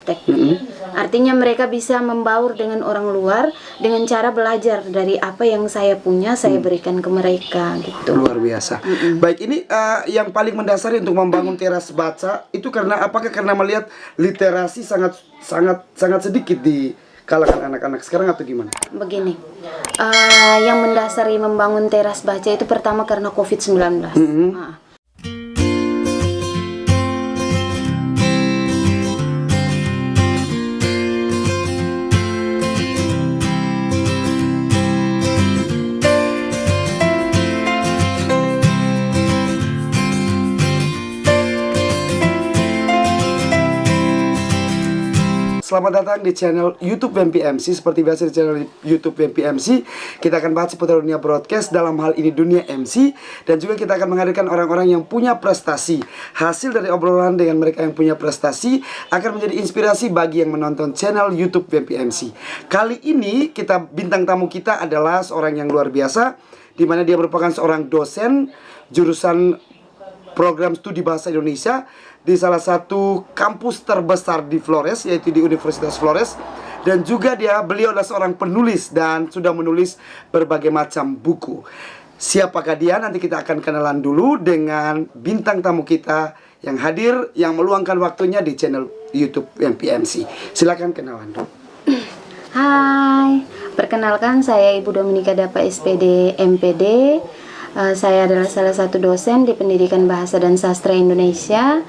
gaptek. Artinya mereka bisa membaur dengan orang luar dengan cara belajar dari apa yang saya punya, saya berikan ke mereka gitu. Luar biasa. Baik, ini yang paling mendasari untuk membangun teras baca itu apakah karena melihat literasi sangat sedikit di kalangan anak-anak sekarang atau gimana? Begini, yang mendasari membangun teras baca itu pertama karena COVID-19. Selamat datang di channel YouTube WMPMC. Seperti biasa di channel YouTube WMPMC, kita akan bahas seputar dunia broadcast, dalam hal ini dunia MC. Dan juga kita akan menghadirkan orang-orang yang punya prestasi. Hasil dari obrolan dengan mereka yang punya prestasi akan menjadi inspirasi bagi yang menonton channel YouTube WMPMC. Kali ini bintang tamu kita adalah seorang yang luar biasa, di mana dia merupakan seorang dosen jurusan program studi bahasa Indonesia di salah satu kampus terbesar di Flores, yaitu di Universitas Flores. Dan juga beliau adalah seorang penulis dan sudah menulis berbagai macam buku. Siapakah dia? Nanti kita akan kenalan dulu dengan bintang tamu kita yang hadir, yang meluangkan waktunya di channel YouTube MPMC. Silakan kenalan dulu. Hai, perkenalkan saya Ibu Dominika Dapa SPD MPD. Saya adalah salah satu dosen di Pendidikan Bahasa dan Sastra Indonesia.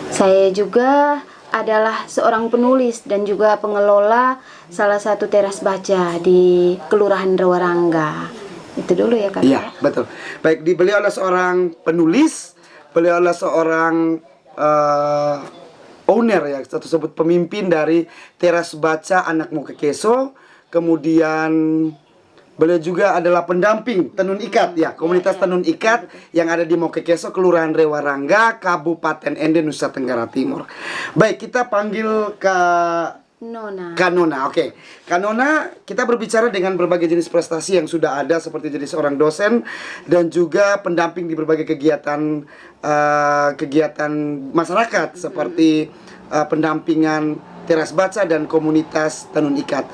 Saya juga adalah seorang penulis dan juga pengelola salah satu teras baca di Kelurahan Rawarangga. Itu dulu ya Kak. Iya, betul. Baik, beliau adalah seorang penulis, beliau adalah seorang owner ya, atau sebut pemimpin dari teras baca Anak Mokekeso. Kemudian beliau juga adalah pendamping Tenun Ikat ya, komunitas Tenun Ikat yang ada di Mokekeso, Kelurahan Rawarangga, Kabupaten Ende, Nusa Tenggara Timur. Baik, kita panggil Kanona. Oke. Kanona, kita berbicara dengan berbagai jenis prestasi yang sudah ada, seperti jadi seorang dosen dan juga pendamping di berbagai kegiatan masyarakat seperti pendampingan teras baca dan komunitas Tenun Ikat.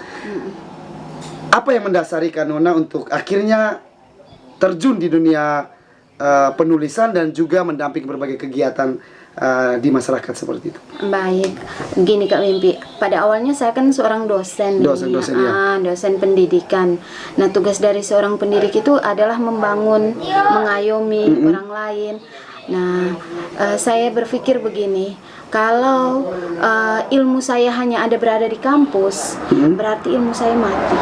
Apa yang mendasari Kanona untuk akhirnya terjun di dunia penulisan dan juga mendampingi berbagai kegiatan di masyarakat seperti itu? Baik, gini Kak Wimpi. Pada awalnya saya kan seorang dosen. Dosen ya. Dosen pendidikan. Nah, tugas dari seorang pendidik itu adalah membangun, mengayomi orang lain. Nah, saya berpikir begini, kalau ilmu saya hanya berada di kampus, berarti ilmu saya mati.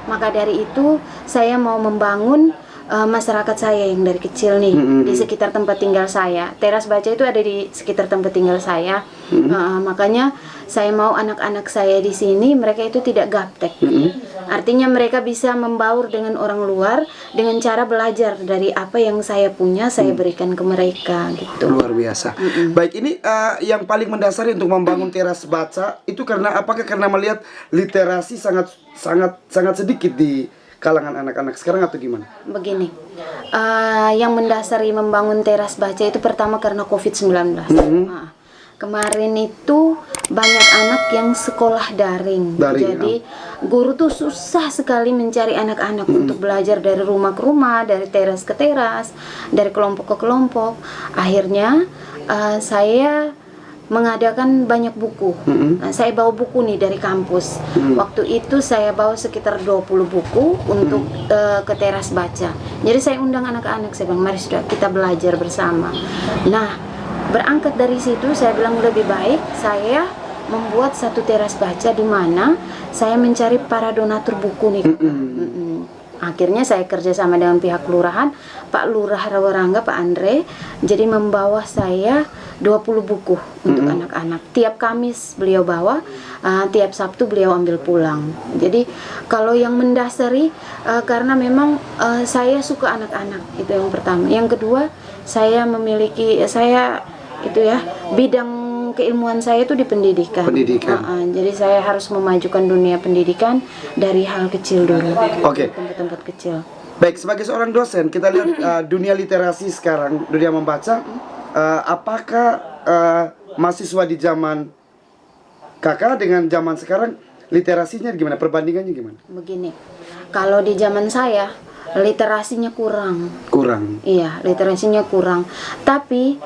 Maka dari itu saya mau membangun masyarakat saya yang dari kecil nih, di sekitar tempat tinggal saya. Teras baca itu ada di sekitar tempat tinggal saya. Makanya saya mau anak-anak saya di sini mereka itu tidak gaptek. Artinya mereka bisa membaur dengan orang luar dengan cara belajar dari apa yang saya punya, saya berikan ke mereka gitu. Luar biasa. Baik, ini yang paling mendasari untuk membangun teras baca itu apakah karena melihat literasi sangat sedikit di kalangan anak-anak sekarang atau gimana? Begini, yang mendasari membangun teras baca itu pertama karena COVID-19. Kemarin itu banyak anak yang sekolah daring. Jadi guru tuh susah sekali mencari anak-anak untuk belajar dari rumah ke rumah, dari teras ke teras, dari kelompok ke kelompok. Akhirnya saya mengadakan banyak buku. Nah, saya bawa buku nih dari kampus. Waktu itu saya bawa sekitar 20 buku untuk ke teras baca. Jadi saya undang anak-anak, saya bilang mari sudah kita belajar bersama. Nah, berangkat dari situ saya bilang lebih baik saya membuat satu teras baca di mana saya mencari para donatur buku nih. Akhirnya saya kerja sama dengan pihak kelurahan, Pak Lurah Rawarangga, Pak Andre. Jadi membawa saya 20 buku untuk anak-anak. Tiap Kamis beliau bawa, tiap Sabtu beliau ambil pulang. Jadi kalau yang mendasari karena memang saya suka anak-anak, itu yang pertama. Yang kedua, saya memiliki bidang keilmuan saya itu di pendidikan. Jadi saya harus memajukan dunia pendidikan dari hal kecil dulu. Tempat-tempat kecil. Baik, sebagai seorang dosen, kita lihat dunia literasi sekarang, dunia membaca. Apakah mahasiswa di zaman Kakak dengan zaman sekarang literasinya gimana? Perbandingannya gimana? Begini, kalau di zaman saya literasinya kurang. Kurang. Iya, literasinya kurang. Tapi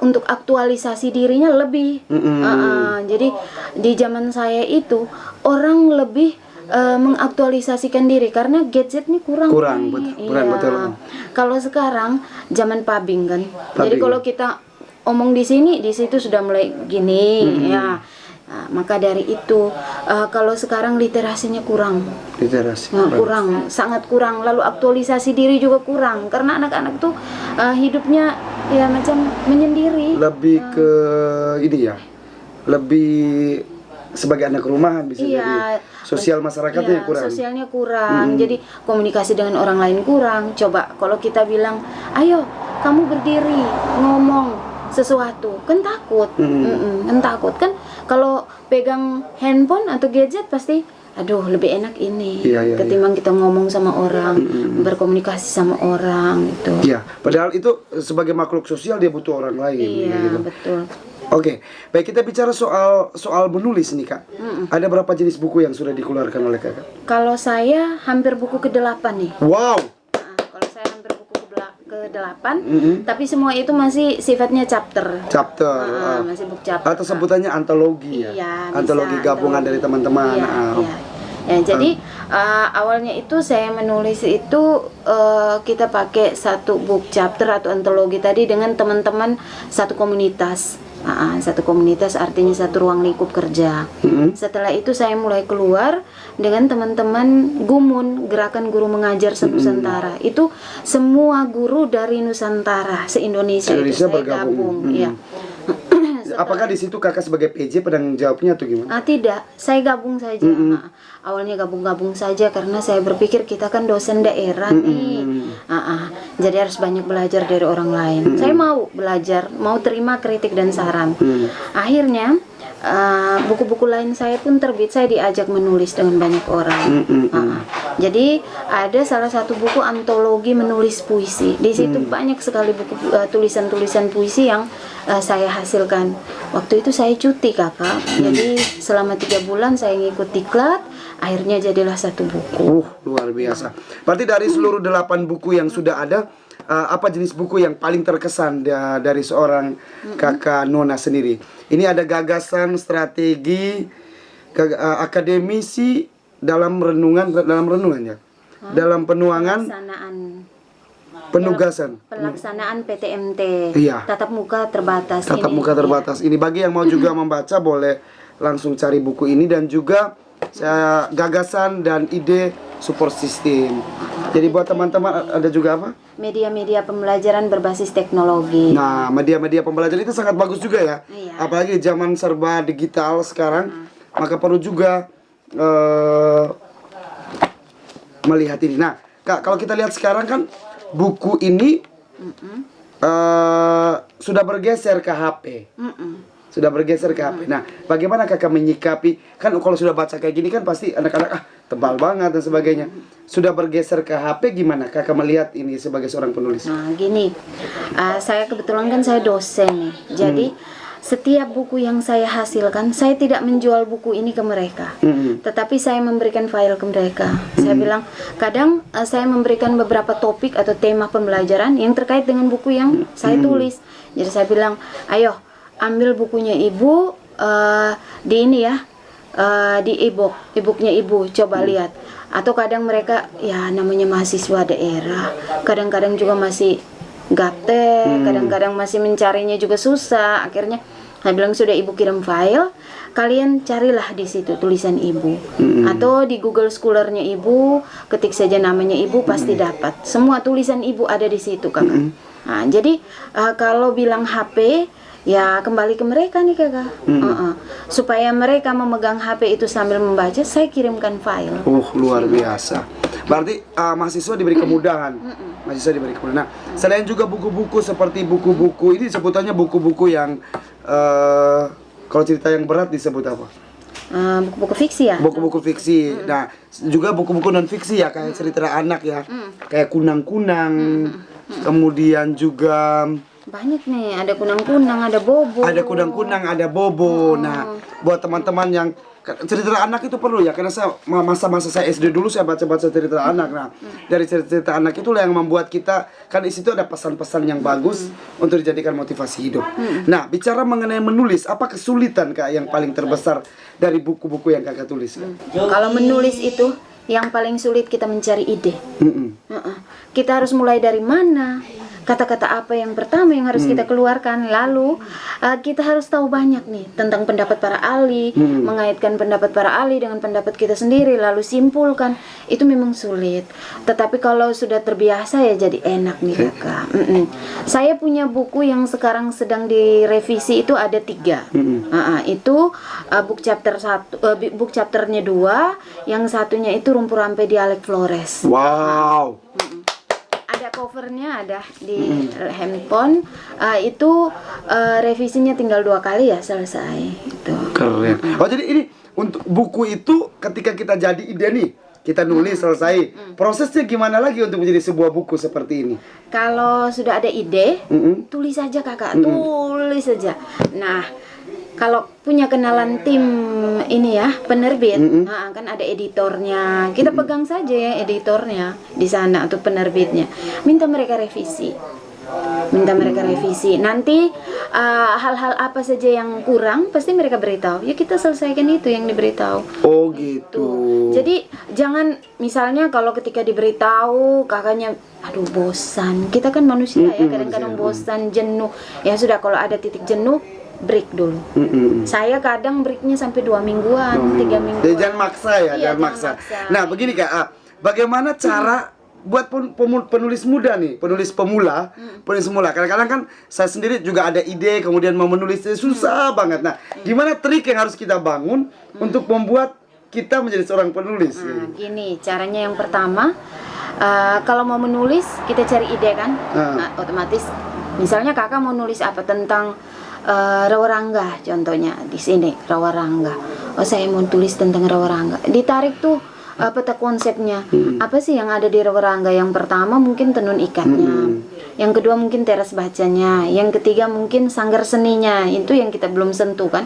untuk aktualisasi dirinya lebih. Jadi di zaman saya itu orang lebih mengaktualisasikan diri karena gadgetnya kurang. Kurang, nih. betul. Kalau sekarang zaman pubbing kan. Jadi Pubbing. kalau kita omong di sini, di situ sudah mulai gini, ya. Nah, maka dari itu kalau sekarang literasinya kurang. Literasi. Kurang, sangat kurang. Lalu aktualisasi diri juga kurang karena anak-anak tuh hidupnya ya macam menyendiri. Lebih ke ini ya. Lebih sebagai anak rumahan bisa jadi sosial masyarakatnya kurang. Sosialnya kurang. Jadi komunikasi dengan orang lain kurang. Coba kalau kita bilang, "Ayo, kamu berdiri, ngomong sesuatu." Kan takut. Kan takut kan kalau pegang handphone atau gadget pasti aduh lebih enak ini ketimbang kita ngomong sama orang, berkomunikasi sama orang itu. Iya, padahal itu sebagai makhluk sosial dia butuh orang lain. Iya, gitu. betul. Oke, baik kita bicara soal menulis nih Kak. Ada berapa jenis buku yang sudah dikeluarkan oleh Kakak? Kalau saya hampir buku ke-8 nih. Wow. Kalau saya hampir buku ke-8, tapi semua itu masih sifatnya chapter. Masih buku chapter. Atau sebutannya antologi ya? Iya, antologi bisa, gabungan dari teman-teman. Iya. Ya, jadi awalnya itu saya menulis itu kita pakai satu book chapter atau antologi tadi dengan teman-teman satu komunitas. Satu komunitas artinya satu ruang lingkup kerja. Setelah itu saya mulai keluar dengan teman-teman GUMUN, Gerakan Guru Mengajar Se-Nusantara. Itu semua guru dari Nusantara se-Indonesia itu saya gabung. Ya. Apakah di situ Kakak sebagai PJ penanggung jawabnya atau gimana? Tidak, saya gabung saja. Awalnya gabung-gabung saja karena saya berpikir kita kan dosen daerah nih. Jadi harus banyak belajar dari orang lain. Saya mau belajar, mau terima kritik dan saran. Akhirnya buku-buku lain saya pun terbit, saya diajak menulis dengan banyak orang. Jadi ada salah satu buku antologi menulis puisi. Di situ banyak sekali buku tulisan-tulisan puisi yang saya hasilkan. Waktu itu saya cuti Kakak. Jadi selama 3 bulan saya ngikut diklat. Akhirnya jadilah satu buku. Luar biasa. Berarti dari seluruh 8 buku yang sudah ada, apa jenis buku yang paling terkesan dari seorang Kakak Nona sendiri? Ini ada gagasan, strategi, akademisi dalam renungan ya, dalam penuangan, penugasan, pelaksanaan PTMT, tatap muka terbatas. Ini bagi yang mau juga membaca boleh langsung cari buku ini dan juga gagasan dan ide support system. Jadi buat teman-teman ada juga apa? Media-media pembelajaran berbasis teknologi. Nah, media-media pembelajaran itu sangat bagus juga ya. Apalagi di zaman serba digital sekarang, maka perlu juga melihat ini. Nah, Kak, kalau kita lihat sekarang kan buku ini sudah bergeser ke HP. Nah, bagaimana Kakak menyikapi? Kan kalau sudah baca kayak gini kan pasti anak-anak tebal banget dan sebagainya. Sudah bergeser ke HP, gimana Kakak melihat ini sebagai seorang penulis? Nah, gini. Saya kebetulan kan saya dosen nih. Jadi setiap buku yang saya hasilkan, saya tidak menjual buku ini ke mereka. Tetapi saya memberikan file ke mereka. Saya bilang, kadang saya memberikan beberapa topik atau tema pembelajaran yang terkait dengan buku yang saya tulis. Jadi saya bilang, ayo ambil bukunya ibu di ini ya, di e-booknya ibu, coba lihat. Atau kadang mereka ya namanya mahasiswa daerah, kadang-kadang juga masih gaptek, kadang-kadang masih mencarinya juga susah. Akhirnya saya bilang, sudah ibu kirim file, kalian carilah di situ tulisan ibu, atau di Google Scholar-nya ibu, ketik saja namanya ibu pasti dapat. Semua tulisan ibu ada di situ Kakak. Nah, jadi kalau bilang HP, ya kembali ke mereka nih Kakak. Supaya mereka memegang HP itu sambil membaca, saya kirimkan file. Luar biasa. Berarti mahasiswa diberi kemudahan. Nah, selain juga buku-buku seperti buku-buku ini, sebutannya buku-buku yang kalau cerita yang berat disebut apa? Buku-buku fiksi ya? Buku-buku fiksi. Nah, juga buku-buku non fiksi ya, kayak cerita anak ya. Kayak Kunang-Kunang. Kemudian juga Banyak nih, ada kunang-kunang, ada bobo. Ada kunang-kunang, ada bobo. Nah, buat teman-teman yang cerita anak itu perlu ya, karena saya masa-masa saya SD dulu saya baca-baca cerita anak. Nah, dari cerita anak itulah yang membuat kita, kan di situ ada pesan-pesan yang bagus untuk dijadikan motivasi hidup. Nah, bicara mengenai menulis, apa kesulitan Kak yang paling terbesar dari buku-buku yang Kakak tulis? Kalau menulis itu yang paling sulit kita mencari ide. Kita harus mulai dari mana? Kata-kata apa yang pertama yang harus kita keluarkan? Lalu kita harus tahu banyak nih tentang pendapat para ahli, mengaitkan pendapat para ahli dengan pendapat kita sendiri, lalu simpulkan. Itu memang sulit. Tetapi kalau sudah terbiasa ya jadi enak nih Kakak. Saya punya buku yang sekarang sedang direvisi itu ada 3. Itu book chapter 1, book chapternya 2, yang satunya itu Rumpur Rampe Dialek Flores. Wow. Ada covernya, ada di handphone. Itu revisinya tinggal 2 kali ya selesai. Itu. Keren. Oh jadi ini untuk buku itu ketika kita jadi ide nih, kita nulis selesai. Prosesnya gimana lagi untuk menjadi sebuah buku seperti ini? Kalau sudah ada ide, tulis saja Kakak, tulis saja. Nah, kalau punya kenalan tim ini ya, penerbit, kan ada editornya. Kita pegang saja ya editornya di sana atau penerbitnya. Minta mereka revisi. Nanti hal-hal apa saja yang kurang pasti mereka beritahu. Ya kita selesaikan itu yang diberitahu. Oh gitu. Jadi jangan misalnya kalau ketika diberitahu kakaknya aduh bosan. Kita kan manusia ya, kadang-kadang bosan, jenuh. Ya sudah, kalau ada titik jenuh, break dulu. Saya kadang breaknya sampai 2 mingguan, 3 mingguan. Jadi jangan maksa ya, Iya, jangan maksa. Nah begini Kak, bagaimana cara buat penulis muda nih, penulis pemula, kadang-kadang kan saya sendiri juga ada ide, kemudian mau menulisnya susah banget. Nah, gimana trik yang harus kita bangun untuk membuat kita menjadi seorang penulis? Gini, caranya yang pertama, kalau mau menulis kita cari ide kan, otomatis. Misalnya kakak mau nulis apa tentang Rawarangga, contohnya di sini Rawarangga. Oh saya mau tulis tentang Rawarangga. Ditarik tuh peta konsepnya. Apa sih yang ada di Rawarangga? Yang pertama mungkin tenun ikatnya. Yang kedua mungkin teras bacanya. Yang ketiga mungkin sanggar seninya. Itu yang kita belum sentuh kan.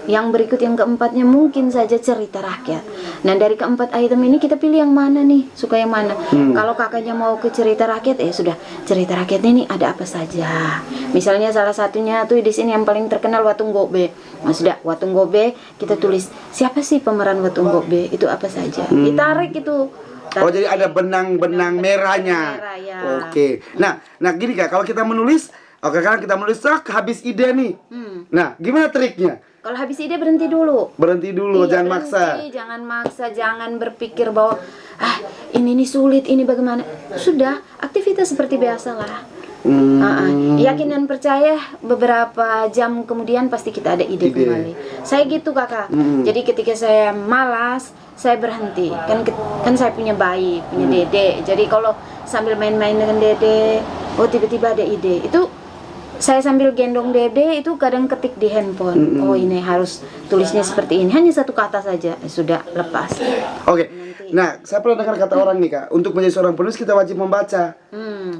Yang berikut yang keempatnya mungkin saja cerita rakyat. Nah dari keempat item ini kita pilih yang mana nih? Suka yang mana? Kalau kakaknya mau ke cerita rakyat, sudah cerita rakyat ini ada apa saja. Misalnya salah satunya tuh di sini yang paling terkenal Watung Gobe. Nah sudah Watung Gobe kita tulis siapa sih pemeran Watung Gobe? Itu apa saja? Ditarik itu. Oh jadi ada benang-benang merahnya. Merah, ya. Oke. Nah gini Kak, kalau kita menulis, kadang kita menulis habis ide nih. Nah, gimana triknya? Kalau habis ide berhenti dulu. Jangan maksa. Jangan maksa, jangan berpikir bahwa ini nih sulit, ini bagaimana. Sudah, aktivitas seperti biasa lah. Yakin dan percaya beberapa jam kemudian pasti kita ada ide kembali. Saya gitu Kakak. Jadi ketika saya malas, saya berhenti. Kan saya punya bayi, punya dede. Jadi kalau sambil main-main dengan dede, tiba-tiba ada ide. Itu saya sambil gendong dede itu kadang ketik di handphone. Oh ini harus tulisnya seperti ini. Hanya 1 kata saja, sudah lepas. Oke. Nah, saya pernah dengar kata orang nih Kak, untuk menjadi seorang penulis kita wajib membaca.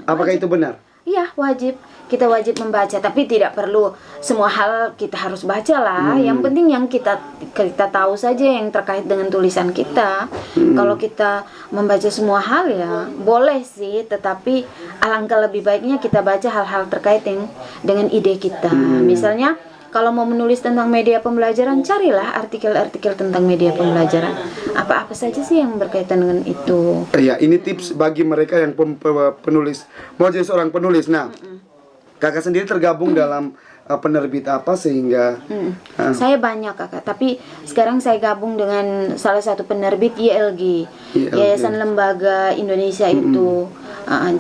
Apakah itu benar? Iya, wajib. Kita wajib membaca, tapi tidak perlu semua hal kita harus baca lah. Yang penting yang kita tahu saja yang terkait dengan tulisan kita. Kalau kita membaca semua hal ya boleh sih, tetapi alangkah lebih baiknya kita baca hal-hal terkait dengan ide kita. Misalnya kalau mau menulis tentang media pembelajaran, carilah artikel-artikel tentang media pembelajaran. Apa-apa saja sih yang berkaitan dengan itu. Ya, ini tips bagi mereka yang penulis, mau jadi seorang penulis. Nah, Kakak sendiri tergabung dalam penerbit apa sehingga? Saya banyak Kakak, tapi sekarang saya gabung dengan salah satu penerbit YLG. Yayasan Lembaga Indonesia itu.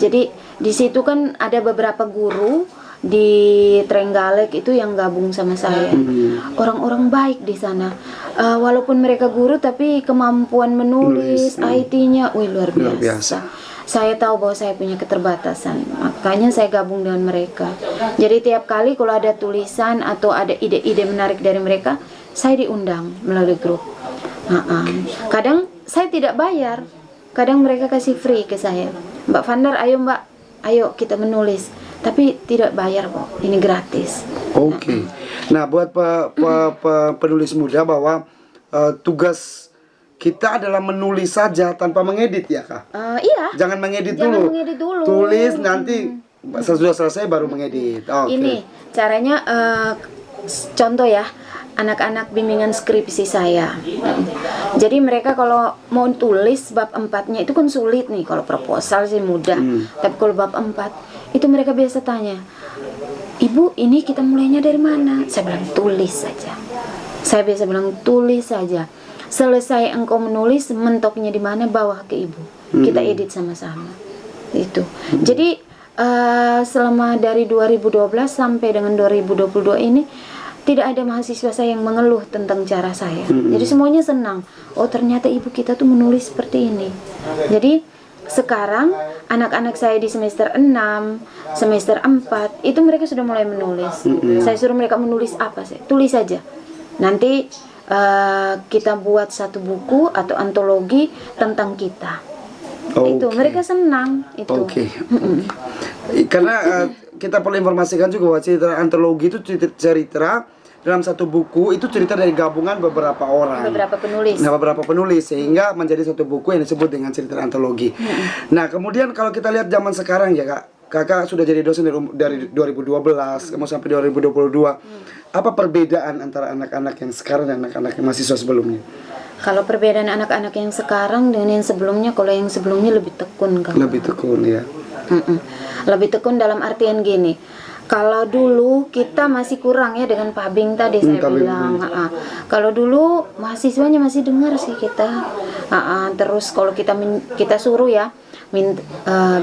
Jadi di situ kan ada beberapa guru di Trenggalek itu yang gabung sama saya. Orang-orang baik di sana. Walaupun mereka guru tapi kemampuan menulis, IT-nya luar biasa. Saya tahu bahwa saya punya keterbatasan, makanya saya gabung dengan mereka. Jadi tiap kali kalau ada tulisan atau ada ide-ide menarik dari mereka, saya diundang melalui grup. Kadang saya tidak bayar, kadang mereka kasih free ke saya. Mbak Vandar, ayo Mbak, ayo kita menulis. tapi tidak bayar kok, ini gratis. Oke. Nah, buat penulis muda bahwa tugas kita adalah menulis saja tanpa mengedit ya Kak? Iya. Jangan mengedit Jangan dulu. mengedit dulu. Tulis nanti sesudah selesai baru mengedit. Oke. Ini caranya, contoh ya, anak-anak bimbingan skripsi saya. Jadi mereka kalau mau tulis bab 4-nya itu kan sulit nih. Kalau proposal sih mudah. Tapi kalau bab 4 itu mereka biasa tanya, "Ibu, ini kita mulainya dari mana?" Saya bilang tulis saja. Saya biasa bilang tulis saja. Selesai engkau menulis, mentoknya di mana, bawa ke ibu. Kita edit sama-sama. Itu. Jadi selama dari 2012 sampai dengan 2022 ini tidak ada mahasiswa saya yang mengeluh tentang cara saya. Jadi semuanya senang. Oh, ternyata ibu kita tuh menulis seperti ini. Jadi sekarang anak-anak saya di semester 6, semester 4 itu mereka sudah mulai menulis. Saya suruh mereka menulis apa sih? Tulis saja. Nanti kita buat satu buku atau antologi tentang kita. Itu mereka senang itu. Oke. Karena kita perlu informasikan juga bahwa cerita antologi itu cerita dalam satu buku, itu cerita dari gabungan beberapa orang, beberapa penulis. Nah, beberapa penulis sehingga menjadi satu buku yang disebut dengan cerita antologi. Nah, kemudian kalau kita lihat zaman sekarang ya Kak, Kakak sudah jadi dosen dari 2012, kamu sampai 2022. Apa perbedaan antara anak-anak yang sekarang dan anak-anak yang mahasiswa sebelumnya? Kalau perbedaan anak-anak yang sekarang dengan yang sebelumnya, kalau yang sebelumnya lebih tekun kan? Lebih tekun ya. Lebih tekun dalam artian gini. Kalau dulu kita masih kurang ya dengan Pabing tadi saya bilang. Kalau dulu mahasiswanya masih dengar sih kita. Terus kalau kita suruh ya,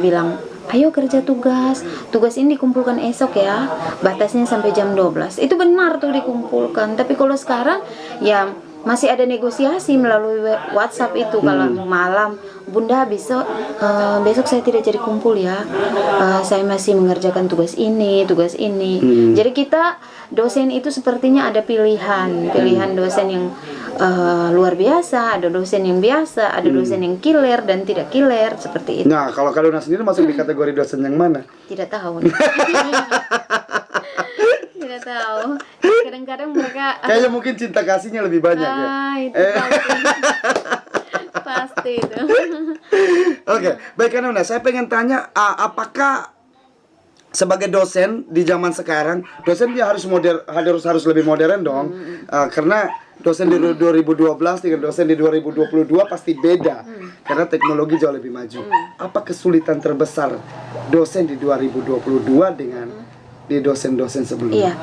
bilang, ayo kerja tugas ini dikumpulkan esok ya, batasnya sampai jam 12. Itu benar tuh dikumpulkan. Tapi kalau sekarang ya masih ada negosiasi melalui WhatsApp itu. Kalau malam, Bunda besok saya tidak jadi kumpul ya, saya masih mengerjakan tugas ini. Jadi kita dosen itu sepertinya ada pilihan dosen yang luar biasa, ada dosen yang biasa, ada dosen yang killer dan tidak killer, seperti itu. Nah, kalau Kak Luna sendiri masuk di kategori dosen yang mana? Tidak tahu. Tidak tahu. Kadang-kadang mereka kayaknya mungkin cinta kasihnya lebih banyak ya. Itu pasti itu. Oke, baik Kak Luna, saya pengen tanya, apakah sebagai dosen di zaman sekarang, dosen dia harus lebih modern dong, karena dosen di 2012 dengan dosen di 2022 pasti beda, karena teknologi jauh lebih maju. Apa kesulitan terbesar dosen di 2022 dengan di dosen-dosen sebelumnya? Iya,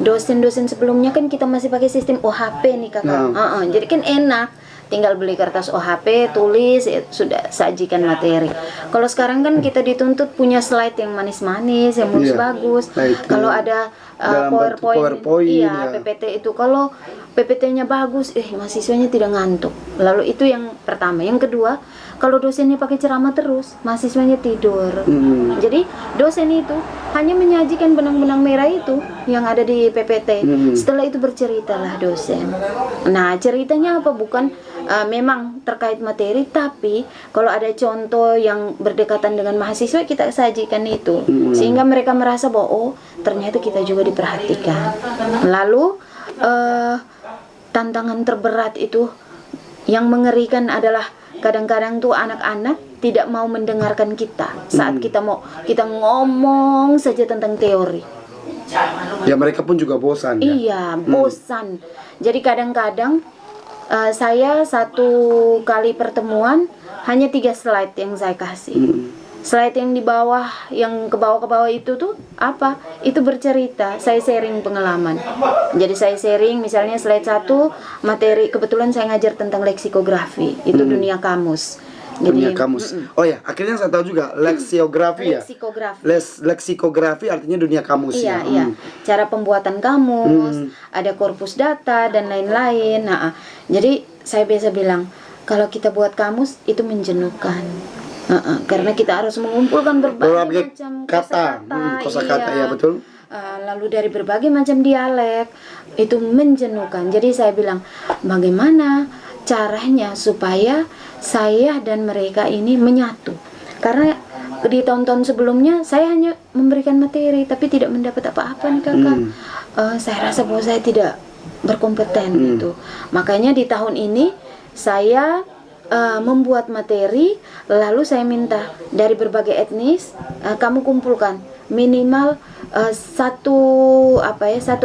dosen-dosen sebelumnya kan kita masih pakai sistem OHP nih Kakak. Jadi kan enak, tinggal beli kertas OHP, tulis, sudah sajikan materi. Kalau sekarang kan kita dituntut punya slide yang manis-manis, yang bagus. Kalau ada PowerPoint, iya, PPT itu, kalau PPT-nya bagus, mahasiswanya tidak ngantuk. Lalu itu yang pertama. Yang kedua, kalau dosennya pakai ceramah terus, mahasiswanya tidur. Jadi dosen itu hanya menyajikan benang-benang merah itu yang ada di PPT. Setelah itu berceritalah dosen. Nah, ceritanya apa? Bukan memang terkait materi, tapi kalau ada contoh yang berdekatan dengan mahasiswa, kita sajikan itu. Sehingga mereka merasa bahwa, oh, ternyata kita juga diperhatikan. Lalu tantangan terberat itu yang mengerikan adalah kadang-kadang tuh anak-anak tidak mau mendengarkan kita saat kita ngomong saja tentang teori. Ya, mereka pun juga bosan ya? Iya, bosan. Jadi kadang-kadang saya satu kali pertemuan hanya 3 slide yang saya kasih. Slide yang di bawah, yang ke bawah itu tuh apa? Itu bercerita, saya sharing pengalaman. Jadi saya sharing misalnya slide 1 materi, kebetulan saya ngajar tentang leksikografi, itu dunia kamus. Dunia kamus. Oh ya, akhirnya saya tahu juga leksiografi ya. Leksikografi artinya dunia kamus ya. Iya. Cara pembuatan kamus, ada korpus data dan lain-lain. Nah, jadi saya biasa bilang, kalau kita buat kamus itu menjenuhkan. Karena kita harus mengumpulkan berbagai macam kosakata, ya betul. Lalu dari berbagai macam dialek, itu menjenuhkan. Jadi saya bilang, bagaimana caranya supaya saya dan mereka ini menyatu? Karena di tahun-tahun sebelumnya saya hanya memberikan materi tapi tidak mendapat apa-apa nih kakak. Saya rasa bahwa saya tidak berkompeten gitu. Makanya di tahun ini saya membuat materi, lalu saya minta dari berbagai etnis kamu kumpulkan minimal satu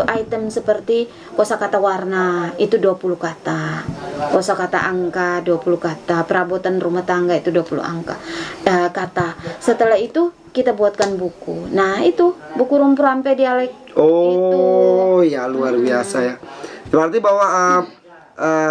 item seperti kosakata warna itu 20 kata, kosakata angka 20 kata, perabotan rumah tangga itu 20 kata. Setelah itu kita buatkan buku. Nah, itu buku Rumpu-Rampe dialek. Oh, ya luar biasa ya. Berarti bahwa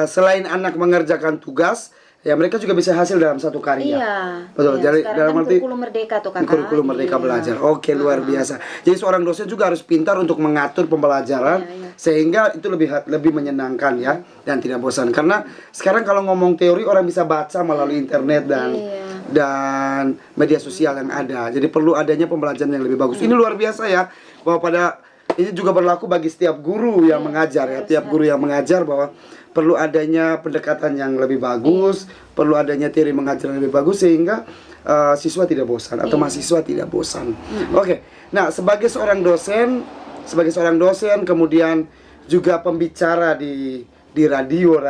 selain anak mengerjakan tugas, ya mereka juga bisa hasil dalam satu karya. Iya. Betul. Iya, Jadi sekarang dalam kan arti kurikulum merdeka tuh kakak. kurikulum merdeka belajar. Oke, luar biasa. Jadi seorang dosen juga harus pintar untuk mengatur pembelajaran sehingga itu lebih menyenangkan ya dan tidak bosan. Karena sekarang kalau ngomong teori orang bisa baca melalui internet dan media sosial yang ada. Jadi perlu adanya pembelajaran yang lebih bagus. Ini luar biasa ya. Bahwa ini juga berlaku bagi setiap guru yang mengajar ya. Tiap guru yang mengajar bahwa perlu adanya pendekatan yang lebih bagus, perlu adanya teori mengajar yang lebih bagus sehingga siswa tidak bosan atau mahasiswa tidak bosan. Oke. Nah, sebagai seorang dosen kemudian juga pembicara di radio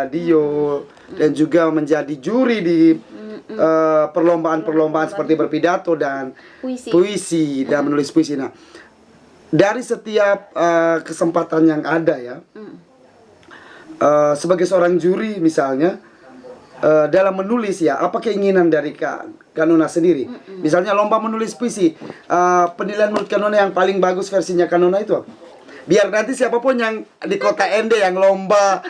dan juga menjadi juri di perlombaan seperti berpidato dan puisi dan menulis puisi. Nah, dari setiap kesempatan yang ada ya, sebagai seorang juri misalnya, dalam menulis ya, apa keinginan dari Kak Nona sendiri? Misalnya lomba menulis puisi, penilaian menurut Kak Nona yang paling bagus versinya Kak Nona itu apa? Biar nanti siapapun yang di kota Ende yang lomba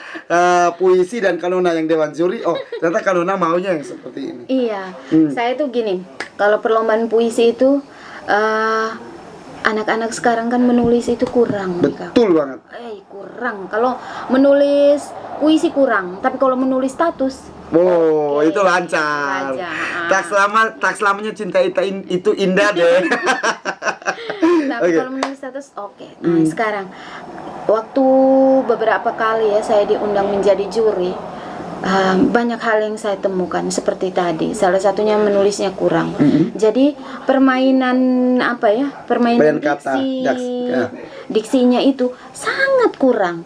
puisi dan Kak Nona yang dewan juri, oh ternyata Kak Nona maunya yang seperti ini. Iya, saya tuh gini, kalau perlombaan puisi itu anak-anak sekarang kan menulis itu kurang. Betul banget. Kurang. Kalau menulis puisi kurang, tapi kalau menulis status, itu lancar. Tak selamanya cinta itu indah deh. Tapi kalau menulis status Nah, sekarang waktu beberapa kali ya saya diundang menjadi juri, banyak hal yang saya temukan seperti tadi. Salah satunya menulisnya kurang. Jadi permainan diksinya itu sangat kurang.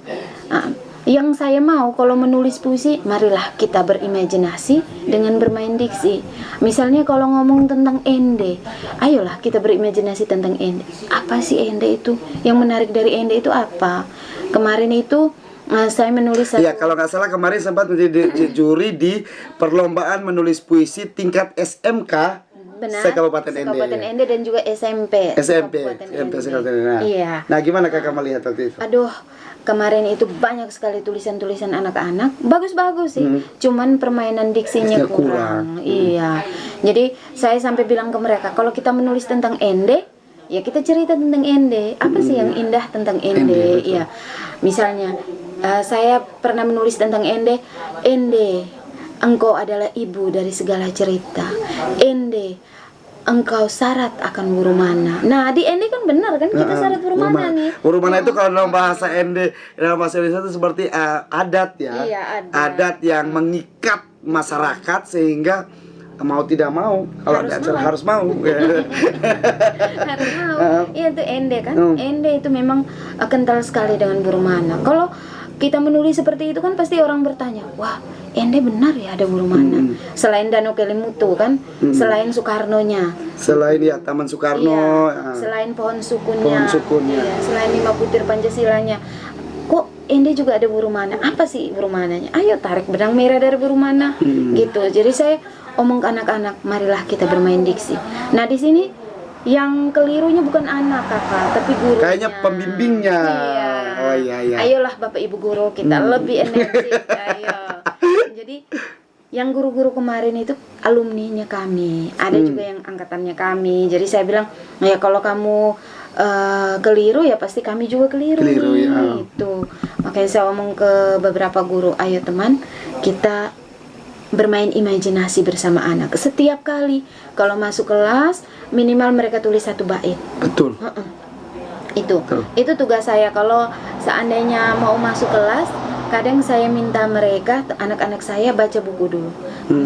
Yang saya mau kalau menulis puisi, marilah kita berimajinasi dengan bermain diksi. Misalnya kalau ngomong tentang ende, ayolah kita berimajinasi tentang ende. Apa sih ende itu? Yang menarik dari ende itu apa? Kemarin itu saya menulis satu. Ya, kalau nggak salah kemarin sempat menjadi juri di perlombaan menulis puisi tingkat SMK. Benar. Kabupaten Ende dan juga SMP. Kabupaten Ende. Iya. Nah, gimana kakak melihat waktu itu? Aduh, kemarin itu banyak sekali tulisan-tulisan anak-anak, bagus-bagus sih. Cuman permainan diksinya kurang. Iya. Jadi saya sampai bilang ke mereka, kalau kita menulis tentang Ende, ya kita cerita tentang Ende. Apa sih yang indah tentang Ende? Iya. Misalnya, saya pernah menulis tentang Ende. Ende, engkau adalah ibu dari segala cerita. Ende, engkau syarat akan buru mana. Nah, di Ende kan benar kan kita syarat buru mana nih. Buru mana itu kalau dalam bahasa Ende, dalam bahasa Indonesia itu seperti adat ya. Iya, adat yang mengikat masyarakat sehingga mau tidak mau kalau ada acara harus mau. Harus mau. Iya itu Ende kan. Ende itu memang kental sekali dengan buru mana. Kalau kita menulis seperti itu kan pasti orang bertanya, wah Ende benar ya ada buru mana. Selain Danau Kelimutu kan, selain Soekarno-nya, selain ya Taman Soekarno, selain pohon sukunnya, iya, selain 5 butir Pancasilanya, kok Ende juga ada buru mana. Apa sih buru mananya? Ayo tarik benang merah dari buru mana. Gitu. Jadi saya omong ke anak-anak, marilah kita bermain diksi. Nah di sini yang kelirunya bukan anak kakak, tapi gurunya. Kayaknya pembimbingnya. Iya. Oh iya. Ayolah bapak ibu guru kita lebih energi. Ayo. Jadi yang guru-guru kemarin itu alumninya kami, ada juga yang angkatannya kami. Jadi saya bilang, nah ya kalau kamu keliru ya pasti kami juga keliru ya. Itu. Makanya saya ngomong ke beberapa guru, ayo teman kita bermain imajinasi bersama anak. Setiap kali kalau masuk kelas minimal mereka tulis 1 bait. Betul. Itu tugas saya. Kalau seandainya mau masuk kelas, kadang saya minta mereka, anak-anak saya baca buku dulu.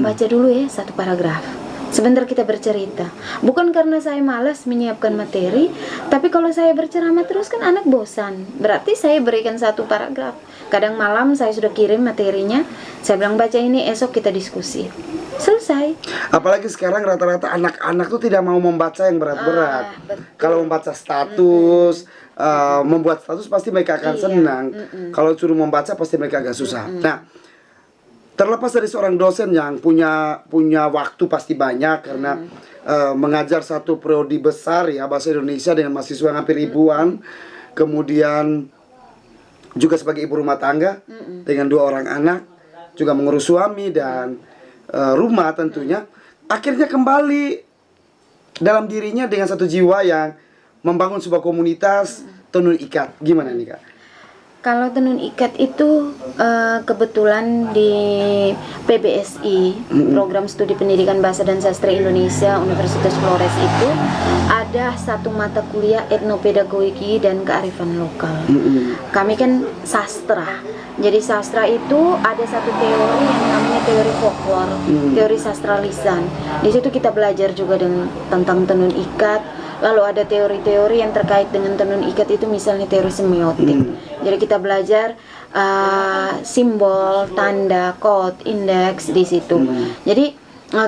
Baca dulu ya 1 paragraf. sebentar kita bercerita. Bukan karena saya malas menyiapkan materi, tapi kalau saya berceramah terus kan anak bosan. Berarti saya berikan satu paragraf. Kadang malam saya sudah kirim materinya, saya bilang baca ini, esok kita diskusi. Selesai. Apalagi sekarang rata-rata anak-anak tuh tidak mau membaca yang berat-berat. Betul. Kalau membaca status, membuat status pasti mereka akan senang. Kalau suruh membaca pasti mereka agak susah. Nah, terlepas dari seorang dosen yang punya waktu pasti banyak karena mengajar satu prodi besar ya bahasa Indonesia dengan mahasiswa yang hampir ribuan, kemudian juga sebagai ibu rumah tangga dengan 2 orang anak, juga mengurus suami dan rumah tentunya, akhirnya kembali dalam dirinya dengan satu jiwa yang membangun sebuah komunitas tenun ikat. Gimana nih Kak? Kalau tenun ikat itu kebetulan di PBSI, Program Studi Pendidikan Bahasa dan Sastra Indonesia Universitas Flores itu ada satu mata kuliah etnopedagogiki dan kearifan lokal. Kami kan sastra. Jadi sastra itu ada satu teori yang namanya teori folklore, teori sastra lisan. Di situ kita belajar juga tentang tenun ikat. Lalu ada teori-teori yang terkait dengan tenun ikat itu misalnya teori semiotik. Jadi kita belajar simbol, tanda, kode, indeks di situ. Jadi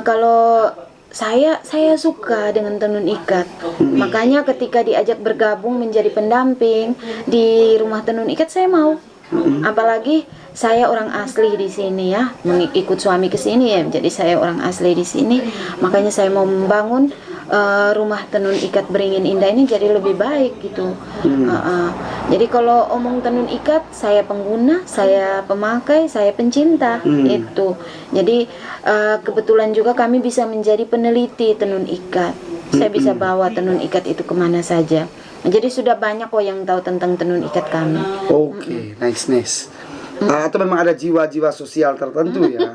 kalau saya suka dengan tenun ikat. Makanya ketika diajak bergabung menjadi pendamping di rumah tenun ikat saya mau. Apalagi saya orang asli di sini ya, mengikut suami ke sini ya. Jadi saya orang asli di sini. Makanya saya mau membangun rumah tenun ikat Beringin Indah ini jadi lebih baik gitu. Jadi kalau omong tenun ikat, saya pengguna, saya pemakai, saya pencinta itu. Jadi kebetulan juga kami bisa menjadi peneliti tenun ikat. Saya bisa bawa tenun ikat itu kemana saja. Jadi sudah banyak kok yang tahu tentang tenun ikat kami. Oke, nice. Atau memang ada jiwa-jiwa sosial tertentu ya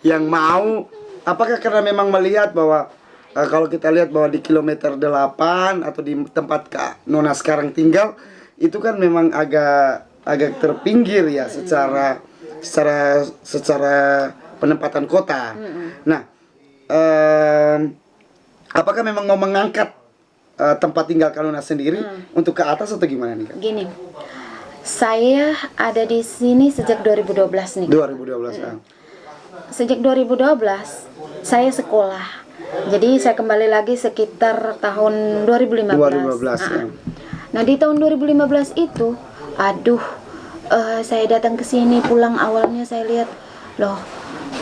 yang mau, apakah karena memang melihat bahwa kalau kita lihat bahwa di kilometer 8 atau di tempat Kak Nona sekarang tinggal itu kan memang agak terpinggir ya secara penempatan kota. Nah, apakah memang mau mengangkat tempat tinggal Kak Nona sendiri untuk ke atas atau gimana nih Kak? Gini, saya ada di sini sejak 2012 nih. 2012 kan. Sejak 2012 saya sekolah. Jadi saya kembali lagi sekitar tahun 2015. 2015 ya. Nah di tahun 2015 itu, saya datang ke sini pulang awalnya saya lihat, loh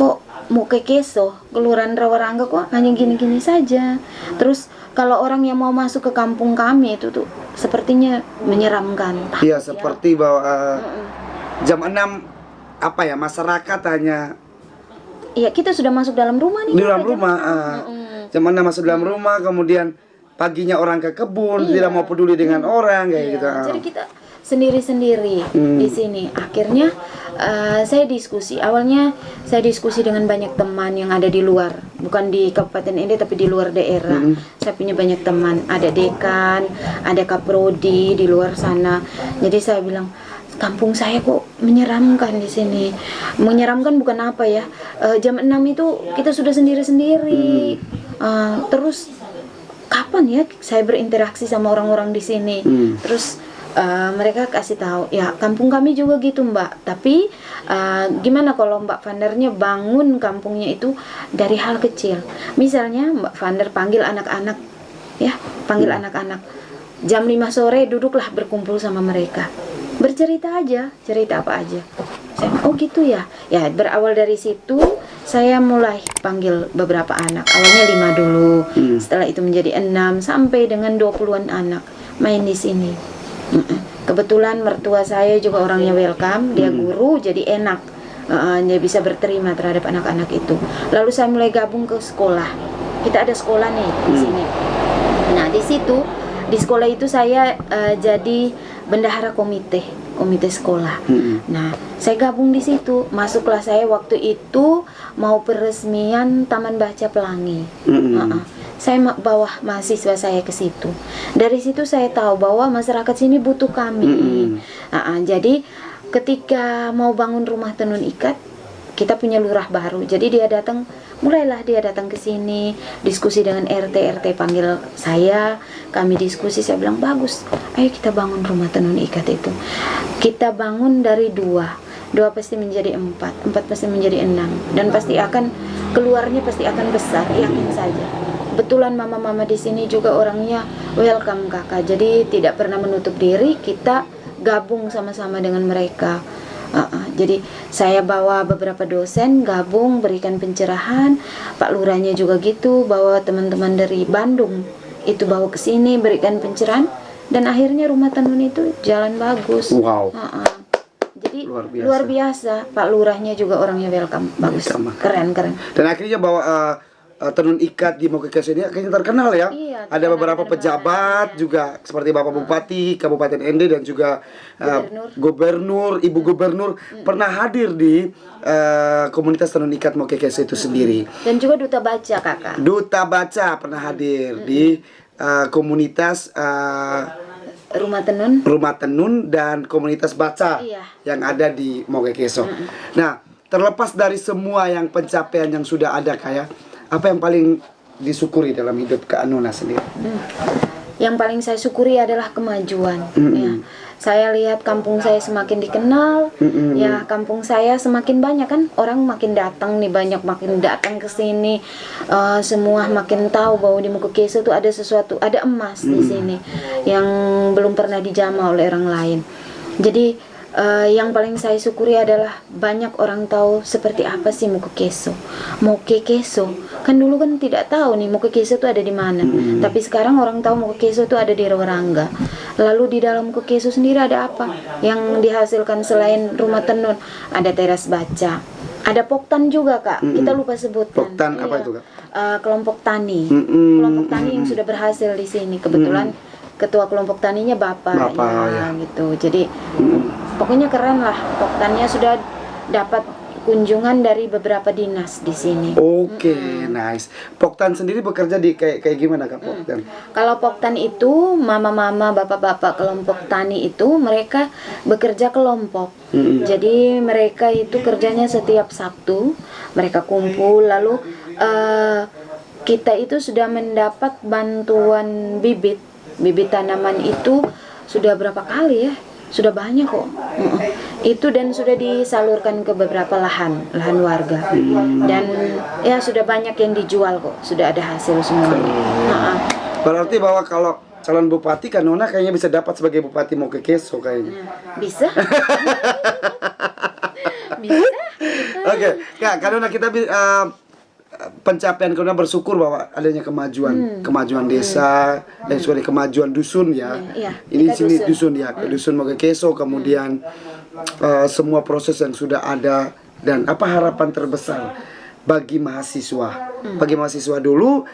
kok mau ke Keso, Kelurahan Rawarangga kok hanya gini-gini saja. Terus kalau orang yang mau masuk ke kampung kami itu tuh sepertinya menyeramkan. Iya seperti bahwa jam 6 apa ya masyarakat hanya. Iya kita sudah masuk dalam rumah nih. Di dalam rumah. Jam 6 masuk dalam rumah, kemudian paginya orang ke kebun, tidak mau peduli dengan orang kayak gitu. Jadi kita sendiri-sendiri di sini. Akhirnya saya diskusi. Awalnya saya diskusi dengan banyak teman yang ada di luar, bukan di Kabupaten Ende tapi di luar daerah. Saya punya banyak teman, ada dekan, ada kaprodi di luar sana. Jadi saya bilang, kampung saya kok menyeramkan di sini. Menyeramkan bukan apa ya? Jam 6 itu kita sudah sendiri-sendiri. Terus kapan ya saya berinteraksi sama orang-orang di sini? Terus mereka kasih tahu, ya kampung kami juga gitu Mbak. Tapi gimana kalau Mbak Vandernya bangun kampungnya itu dari hal kecil. Misalnya Mbak Vander panggil anak-anak, ya panggil anak-anak. Jam 5 sore duduklah berkumpul sama mereka. Bercerita aja, cerita apa aja. Saya, oh gitu ya. Ya berawal dari situ saya mulai panggil beberapa anak. Awalnya 5 dulu. Setelah itu menjadi 6 sampai dengan 20-an anak main di sini. Kebetulan mertua saya juga orangnya welcome, dia guru jadi enak. Dia bisa berterima terhadap anak-anak itu. Lalu saya mulai gabung ke sekolah. Kita ada sekolah nih di sini. Nah, di situ di sekolah itu saya jadi bendahara komite sekolah. Nah, saya gabung di situ. Masuklah saya waktu itu mau peresmian Taman Baca Pelangi. Saya bawa mahasiswa saya ke situ. Dari situ saya tahu bahwa masyarakat sini butuh kami. Jadi ketika mau bangun rumah tenun ikat, kita punya lurah baru. Jadi mulailah dia datang ke sini, diskusi dengan RT panggil saya, kami diskusi, saya bilang bagus, ayo kita bangun rumah tenun ikat itu. Kita bangun dari dua pasti menjadi 4 pasti menjadi 6, dan pasti akan keluarnya pasti akan besar, yakin saja. Kebetulan mama-mama di sini juga orangnya welcome kakak, jadi tidak pernah menutup diri, kita gabung sama-sama dengan mereka. Jadi saya bawa beberapa dosen gabung berikan pencerahan, Pak Lurahnya juga gitu, bawa teman-teman dari Bandung itu bawa ke sini berikan pencerahan, dan akhirnya rumah tenun itu jalan bagus. Wow. Jadi luar biasa. Pak Lurahnya juga orangnya welcome, bagus, keren. Dan akhirnya bawa tenun ikat di Mokekeso ini akhirnya terkenal ya. Iya, ada beberapa pejabat juga seperti Bapak Bupati Kabupaten Ende dan juga Gubernur, Ibu Gubernur pernah hadir di komunitas tenun ikat Mokekeso itu sendiri. Dan juga duta baca kakak. Duta baca pernah hadir di komunitas rumah tenun dan komunitas baca yang ada di Mokekeso. Nah, terlepas dari semua yang pencapaian yang sudah ada kayak apa yang paling disyukuri dalam hidup Kak Nona sendiri? Yang paling saya syukuri adalah kemajuan. Ya. Saya lihat kampung saya semakin dikenal, ya kampung saya semakin banyak kan orang makin datang nih, banyak makin datang ke sini, semua makin tahu bahwa di Mokekeso itu ada sesuatu, ada emas di sini yang belum pernah dijamah oleh orang lain. Jadi yang paling saya syukuri adalah banyak orang tahu seperti apa sih Mokekeso. Mokekeso kan dulu kan tidak tahu nih Mokekeso itu ada di mana. Tapi sekarang orang tahu Mokekeso itu ada di Rawarangga. Lalu di dalam Mokekeso sendiri ada apa yang dihasilkan selain rumah tenun? Ada teras baca, ada poktan juga kak. Kita lupa sebutkan. Poktan apa itu kak? Kelompok tani. Kelompok tani yang sudah berhasil di sini. Kebetulan ketua kelompok taninya bapaknya gitu. Jadi pokoknya keren lah. Poktannya sudah dapat kunjungan dari beberapa dinas di sini. Oke, nice. Poktan sendiri bekerja di kayak gimana kak Poktan? Kalau Poktan itu mama-mama, bapak-bapak kelompok tani itu mereka bekerja kelompok. Jadi mereka itu kerjanya setiap Sabtu mereka kumpul, lalu kita itu sudah mendapat bantuan bibit tanaman itu sudah berapa kali ya? Sudah banyak kok. Itu dan sudah disalurkan ke beberapa lahan warga. Dan ya sudah banyak yang dijual kok. Sudah ada hasil semuanya. Berarti bahwa kalau calon bupati Kak Nona kayaknya bisa dapat sebagai bupati Mokekeso kayaknya. Bisa. Bisa. Oke, Kak Nona kita pencapaian karena bersyukur bahwa adanya kemajuan desa dan juga kemajuan dusun ya. Ini sini dusun ya, dusun Mokekeso, kemudian semua proses yang sudah ada, dan apa harapan terbesar bagi mahasiswa dulu,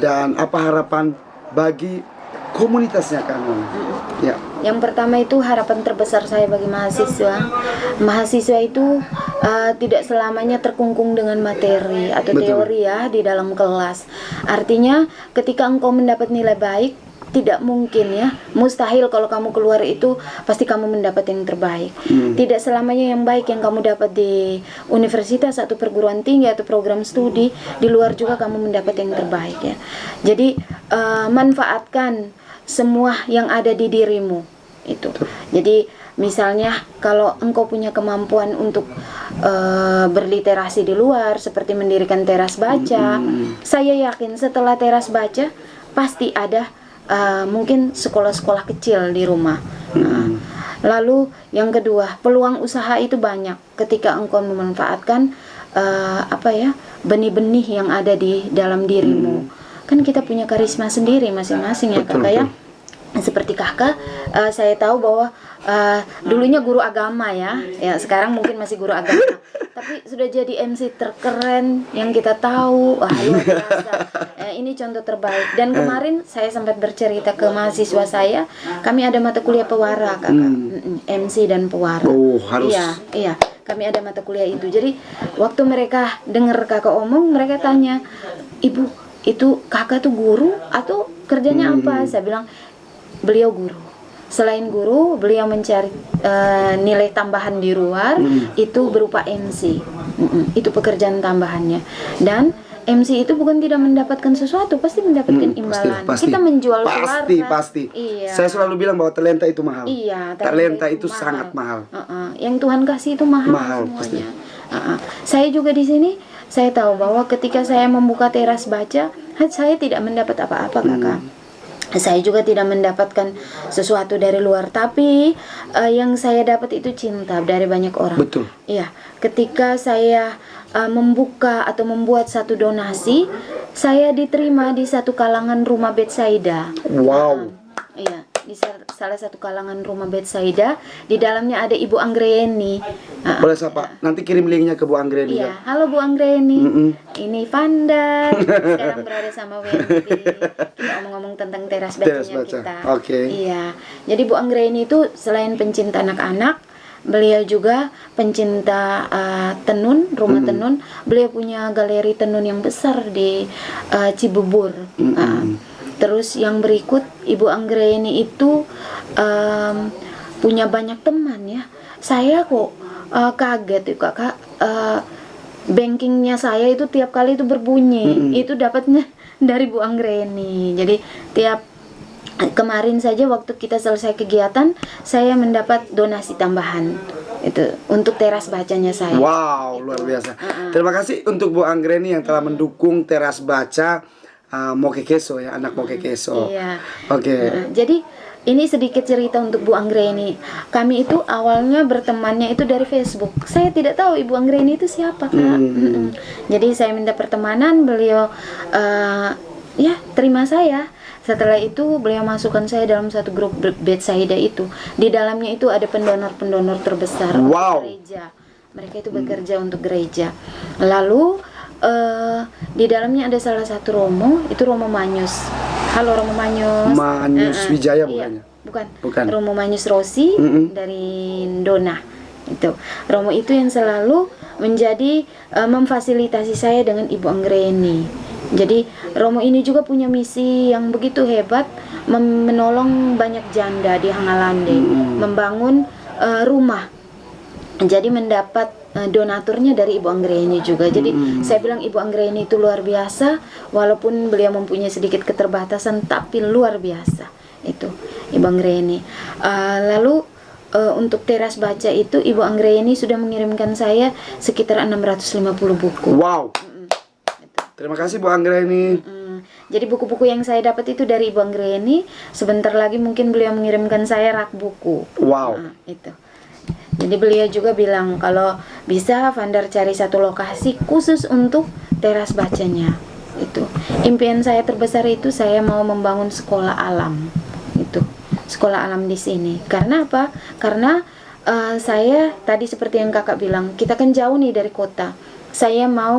dan apa harapan bagi komunitasnya Kak Nona? Ya. Yang pertama itu harapan terbesar saya bagi mahasiswa. Mahasiswa itu tidak selamanya terkungkung dengan materi atau teori ya di dalam kelas. Artinya ketika engkau mendapat nilai baik, tidak mungkin ya, mustahil kalau kamu keluar itu pasti kamu mendapat yang terbaik. Tidak selamanya yang baik yang kamu dapat di universitas atau perguruan tinggi atau program studi, di luar juga kamu mendapat yang terbaik ya. Jadi manfaatkan semua yang ada di dirimu itu. Jadi misalnya kalau engkau punya kemampuan untuk berliterasi di luar seperti mendirikan teras baca, saya yakin setelah teras baca pasti ada mungkin sekolah-sekolah kecil di rumah. Lalu yang kedua, peluang usaha itu banyak ketika engkau memanfaatkan benih-benih yang ada di dalam dirimu. Kan kita punya karisma sendiri masing-masing ya kakak ya. Seperti kakak, saya tahu bahwa dulunya guru agama ya sekarang mungkin masih guru agama, tapi sudah jadi MC terkeren yang kita tahu. Wah, luar biasa. Ini contoh terbaik. Dan kemarin saya sempat bercerita ke mahasiswa saya, kami ada mata kuliah pewara kakak, MC dan pewara. Oh, harus. Iya, kami ada mata kuliah itu. Jadi waktu mereka dengar kakak omong, mereka tanya, "Ibu, itu kakak tuh guru atau kerjanya apa?" Saya bilang, beliau guru. Selain guru, beliau mencari nilai tambahan di luar, itu berupa MC. Itu pekerjaan tambahannya. Dan MC itu bukan tidak mendapatkan sesuatu, pasti mendapatkan imbalan. Pasti. Kita menjual suara. Pasti. Iya. Saya selalu bilang bahwa talenta itu mahal. Iya, talenta itu sangat mahal. Yang Tuhan kasih itu mahal semuanya. Saya juga di sini, saya tahu bahwa ketika saya membuka teras baca, saya tidak mendapat apa-apa, Kakak. Saya juga tidak mendapatkan sesuatu dari luar, tapi yang saya dapat itu cinta dari banyak orang. Betul. Iya, ketika saya membuka atau membuat satu donasi, saya diterima di satu kalangan rumah Betsaida. Wow. Iya, di salah satu kalangan rumah Betsaida. Di dalamnya ada Ibu Anggreni. Boleh siapa? Nanti kirim linknya ke Bu Anggreni. Iya, halo Bu Anggreni. Ini Vanda. Sekarang berada sama Wendy. Kita ngomong-ngomong tentang teras bacanya kita. Oke. Iya, jadi Bu Anggreni itu selain pencinta anak-anak, beliau juga pencinta tenun, rumah tenun. Beliau punya galeri tenun yang besar di Cibubur. Terus yang berikut, Ibu Anggreni itu punya banyak teman ya. Saya kok kaget Kakak, bankingnya saya itu tiap kali itu berbunyi. Itu dapatnya dari Bu Anggreni. Jadi tiap kemarin saja waktu kita selesai kegiatan, saya mendapat donasi tambahan itu untuk teras bacanya saya. Wow, luar biasa. Terima kasih untuk Bu Anggreni yang telah mendukung teras baca Mokekeso ya, anak Mokekeso. Iya. Oke. Jadi ini sedikit cerita untuk Bu Anggreni. Kami itu awalnya bertemannya itu dari Facebook. Saya tidak tahu Ibu Anggreni itu siapa, Kak. Jadi saya minta pertemanan, beliau ya terima saya. Setelah itu beliau masukkan saya dalam satu grup Betsaida itu. Di dalamnya itu ada pendonor-pendonor terbesar untuk gereja. Mereka itu bekerja untuk gereja. Lalu di dalamnya ada salah satu Romo, itu Romo Manyus. Halo Romo Manyus. Manyus Wijaya bukannya? Iya, bukan. Romo Manyus Rossi dari Dona. Itu Romo itu yang selalu menjadi memfasilitasi saya dengan Ibu Anggreni. Jadi Romo ini juga punya misi yang begitu hebat, menolong banyak janda di Hangalande, membangun rumah. Jadi mendapat donaturnya dari Ibu Anggreni juga. Jadi saya bilang Ibu Anggreni itu luar biasa, walaupun beliau mempunyai sedikit keterbatasan, tapi luar biasa itu Ibu Anggreni. Lalu untuk teras baca itu Ibu Anggreni sudah mengirimkan saya sekitar 650 buku. Wow. Terima kasih Bu Anggreni. Jadi buku-buku yang saya dapat itu dari Ibu Anggreni. Sebentar lagi mungkin beliau mengirimkan saya rak buku. Wow. Itu. Jadi beliau juga bilang kalau bisa Vandar cari satu lokasi khusus untuk teras bacanya. Itu. Impian saya terbesar itu saya mau membangun sekolah alam. Itu. Sekolah alam di sini. Karena apa? Karena saya tadi seperti yang Kakak bilang, kita kan jauh nih dari kota. Saya mau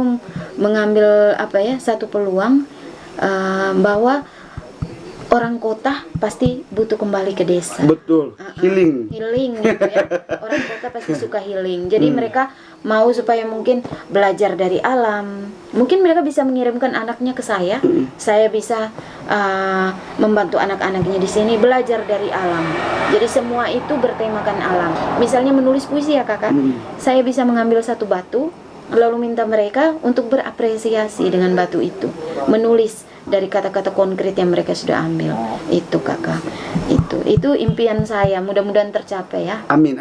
mengambil satu peluang bahwa orang kota pasti butuh kembali ke desa. Betul. Healing gitu ya. Orang kota pasti suka healing. Jadi mereka mau supaya mungkin belajar dari alam. Mungkin mereka bisa mengirimkan anaknya ke saya. Saya bisa membantu anak-anaknya di sini belajar dari alam. Jadi semua itu bertemakan alam. Misalnya menulis puisi ya Kakak. Saya bisa mengambil satu batu, lalu minta mereka untuk berapresiasi dengan batu itu, menulis dari kata-kata konkret yang mereka sudah ambil. Itu Kakak. Itu impian saya, mudah-mudahan tercapai ya. Amin.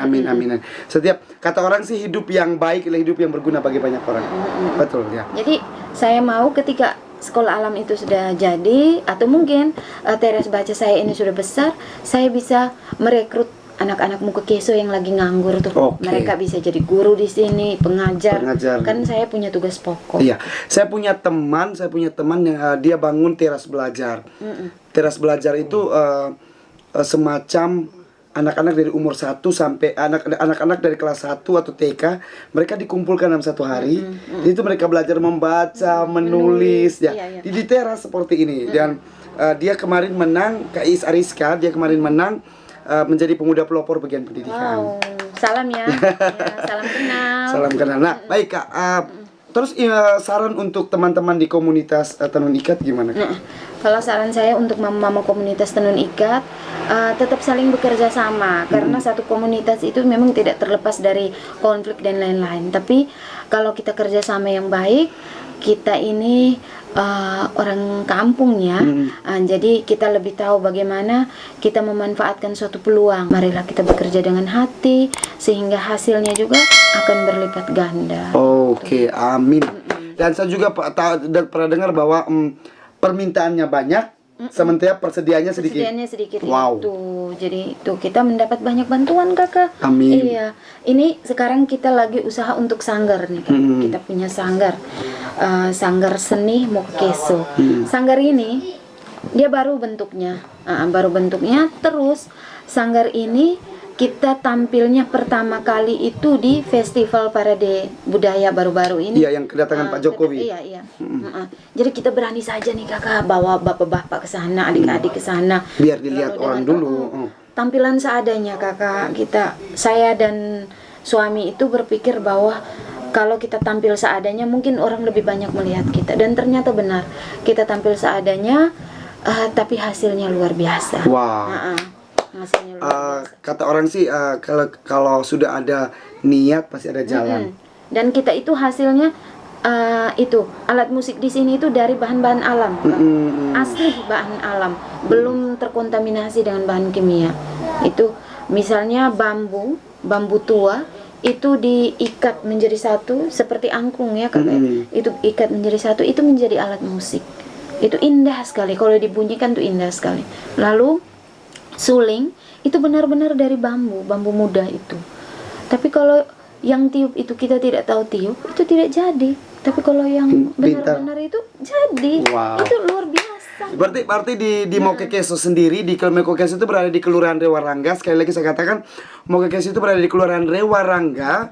Setiap kata orang sih hidup yang baik adalah hidup yang berguna bagi banyak orang. Betul ya. Jadi saya mau ketika sekolah alam itu sudah jadi, atau mungkin teras baca saya ini sudah besar, saya bisa merekrut anak-anak Mokekeso yang lagi nganggur tuh. Mereka bisa jadi guru di sini, pengajar. Kan saya punya tugas pokok. Iya. Saya punya teman yang dia bangun teras belajar. Teras belajar itu semacam anak-anak dari umur 1 sampai anak-anak dari kelas 1 atau TK, mereka dikumpulkan dalam satu hari. Itu mereka belajar membaca, menulis ya. Di teras seperti ini. Dan dia kemarin menang, Kak Is Ariska, dia kemarin menang menjadi pemuda pelopor bagian pendidikan. Wow, salam ya. Salam kenal. Salam kenal. Nah, baik Kak, Terus saran untuk teman-teman di komunitas Tenun Ikat gimana? Nah, kalau saran saya untuk mama-mama komunitas Tenun Ikat, tetap saling bekerja sama, karena satu komunitas itu memang tidak terlepas dari konflik dan lain-lain. Tapi kalau kita kerja sama yang baik, kita ini orang kampung ya, jadi kita lebih tahu bagaimana kita memanfaatkan suatu peluang. Marilah kita bekerja dengan hati, sehingga hasilnya juga akan berlipat ganda. Oke, amin. Dan saya juga pernah dengar bahwa permintaannya banyak, sementara persediaannya sedikit. Persediaannya sedikit. Wow. Itu. Jadi itu kita mendapat banyak bantuan, Kakak. Amin. Iya. Ini sekarang kita lagi usaha untuk sanggar nih, Kak. Kita punya sanggar. Sanggar seni Mokekeso. Sanggar ini dia baru bentuknya. Terus sanggar ini kita tampilnya pertama kali itu di Festival Parade Budaya baru-baru ini. Iya, yang kedatangan Pak Jokowi. Iya. Jadi kita berani saja nih, Kakak, bawa bapak-bapak ke sana, adik-adik ke sana. Biar dilihat orang dulu. Tampilan seadanya, Kakak. Saya dan suami itu berpikir bahwa kalau kita tampil seadanya mungkin orang lebih banyak melihat kita, dan ternyata benar. Kita tampil seadanya, tapi hasilnya luar biasa. Wow. Hasilnya luar biasa. Kata orang sih kalau sudah ada niat pasti ada jalan. Dan kita itu hasilnya itu alat musik di sini itu dari bahan-bahan alam, Kak. Asli bahan alam, belum terkontaminasi dengan bahan kimia. Itu misalnya bambu tua itu diikat menjadi satu seperti angklung ya, Kak. Itu ikat menjadi satu, itu menjadi alat musik. Itu indah sekali kalau dibunyikan, tuh indah sekali. Lalu suling itu benar-benar dari bambu muda itu. Tapi kalau yang tiup itu kita tidak tahu tiup, itu tidak jadi. Tapi kalau yang benar-benar itu jadi. Wow. Itu luar biasa. Berarti di Mokekeso sendiri, di Mokekeso itu berada di Kelurahan Rewarangga. Sekali lagi saya katakan, Mokekeso itu berada di Kelurahan Rewarangga,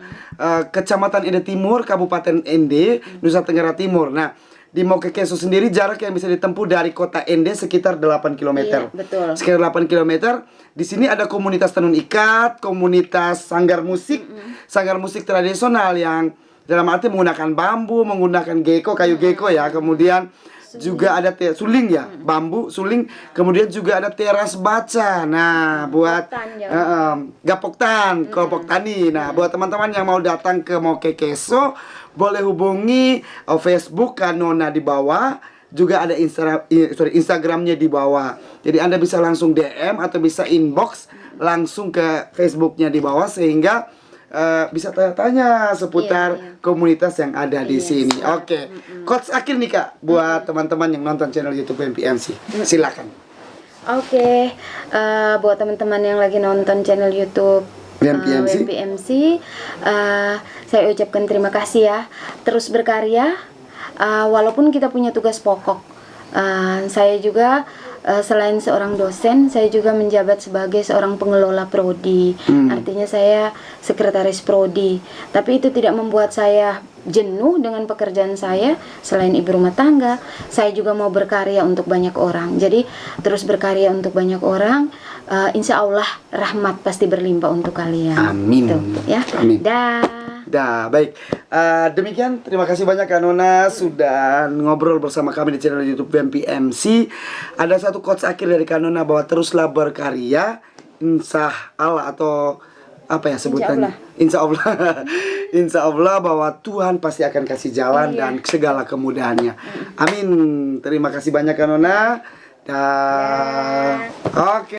Kecamatan Ende Timur, Kabupaten Ende, Nusa Tenggara Timur. Nah, di Mokekeso sendiri jarak yang bisa ditempuh dari kota Ende sekitar 8 km. Iya, betul. Sekitar 8 km. Di sini ada komunitas tenun ikat, komunitas sanggar musik tradisional yang dalam arti menggunakan bambu, menggunakan kayu gecko ya. Kemudian juga ada suling ya, bambu, suling. Kemudian juga ada teras baca. Nah, buat gapoktan, kelompok tani. Nah, buat teman-teman yang mau datang ke Mokekeso, boleh hubungi Facebook Kanona di bawah. Juga ada Instagramnya di bawah. Jadi Anda bisa langsung DM atau bisa inbox langsung ke Facebooknya di bawah, sehingga bisa tanya-tanya seputar komunitas yang ada di sini. Oke. Quotes akhir nih, Kak, buat teman-teman yang nonton channel YouTube WMPMC. Silakan. Oke. Buat teman-teman yang lagi nonton channel YouTube WMPMC, saya ucapkan terima kasih ya. Terus berkarya, walaupun kita punya tugas pokok. Saya juga selain seorang dosen, saya juga menjabat sebagai seorang pengelola prodi. Artinya saya sekretaris prodi. Tapi itu tidak membuat saya jenuh dengan pekerjaan saya. Selain ibu rumah tangga, saya juga mau berkarya untuk banyak orang. Jadi terus berkarya untuk banyak orang. Insya Allah rahmat pasti berlimpah untuk kalian. Amin. Tuh, ya. Amin. Dah. Baik. Demikian, terima kasih banyak Kak Nona sudah ngobrol bersama kami di channel YouTube WMPMC. Ada satu quotes akhir dari Kak Nona bahwa teruslah berkarya, insya Allah, atau apa ya sebutannya? Insya Allah. Insya Allah bahwa Tuhan pasti akan kasih jalan dan segala kemudahannya. Amin. Terima kasih banyak Kak Nona. Oke.